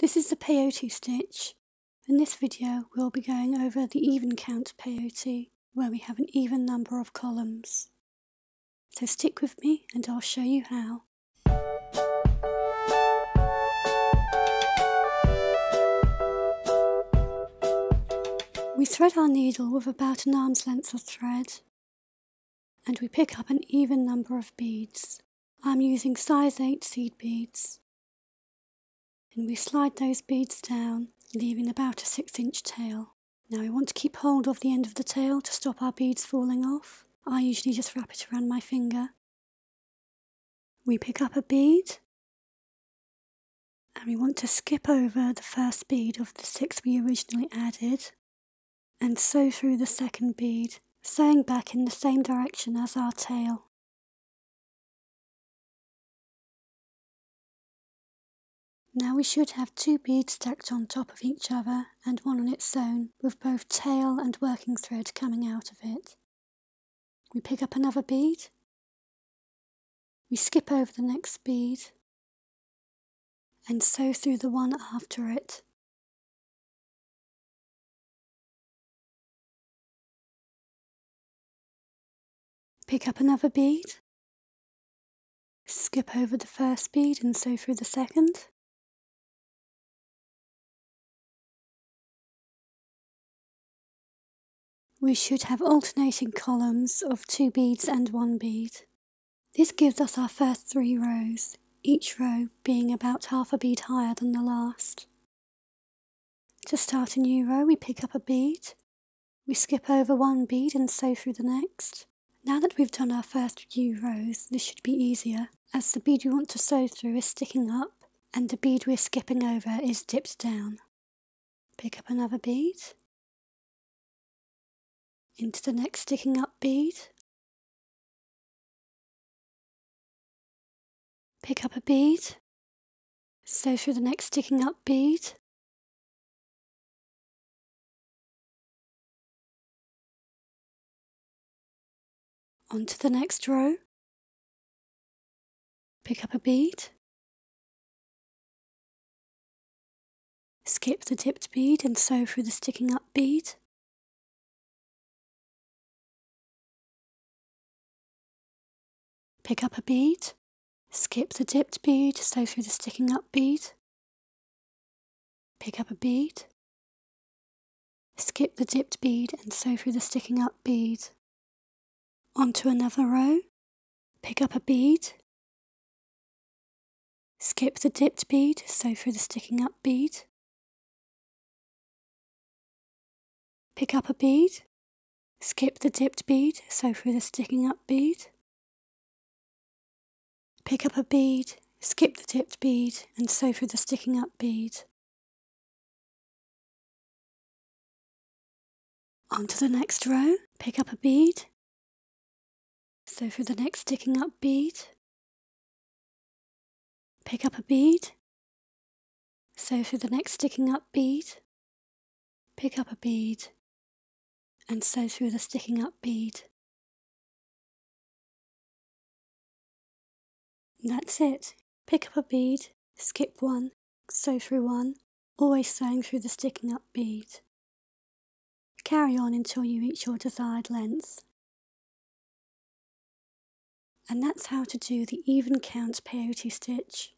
This is the peyote stitch. In this video we'll be going over the even count peyote, where we have an even number of columns. So stick with me and I'll show you how. We thread our needle with about an arm's length of thread, and we pick up an even number of beads. I'm using size 8 seed beads. And we slide those beads down, leaving about a 6-inch tail. Now we want to keep hold of the end of the tail to stop our beads falling off. I usually just wrap it around my finger. We pick up a bead, and we want to skip over the first bead of the 6 we originally added, and sew through the second bead, sewing back in the same direction as our tail. Now we should have 2 beads stacked on top of each other and one on its own, with both tail and working thread coming out of it. We pick up another bead, we skip over the next bead and sew through the one after it. Pick up another bead, skip over the first bead and sew through the second. We should have alternating columns of 2 beads and 1 bead. This gives us our first 3 rows, each row being about half a bead higher than the last. To start a new row, we pick up a bead, we skip over 1 bead and sew through the next. Now that we've done our first few rows, this should be easier, as the bead we want to sew through is sticking up and the bead we're skipping over is dipped down. Pick up another bead, into the next sticking up bead, pick up a bead, sew through the next sticking up bead, onto the next row, pick up a bead, skip the dipped bead and sew through the sticking up bead, pick up a bead, skip the dipped bead, sew through the sticking up bead, pick up a bead, skip the dipped bead and sew through the sticking up bead. Onto another row, pick up a bead, skip the dipped bead, sew through the sticking up bead, pick up a bead, skip the dipped bead, sew through the sticking up bead, pick up a bead, skip the dipped bead and sew through the sticking up bead. Onto the next row, pick up a bead, sew through the next sticking up bead, pick up a bead, sew through the next sticking up bead, pick up a bead and sew through the sticking up bead. That's it. Pick up a bead, skip one, sew through one, always sewing through the sticking up bead. Carry on until you reach your desired length. And that's how to do the even count peyote stitch.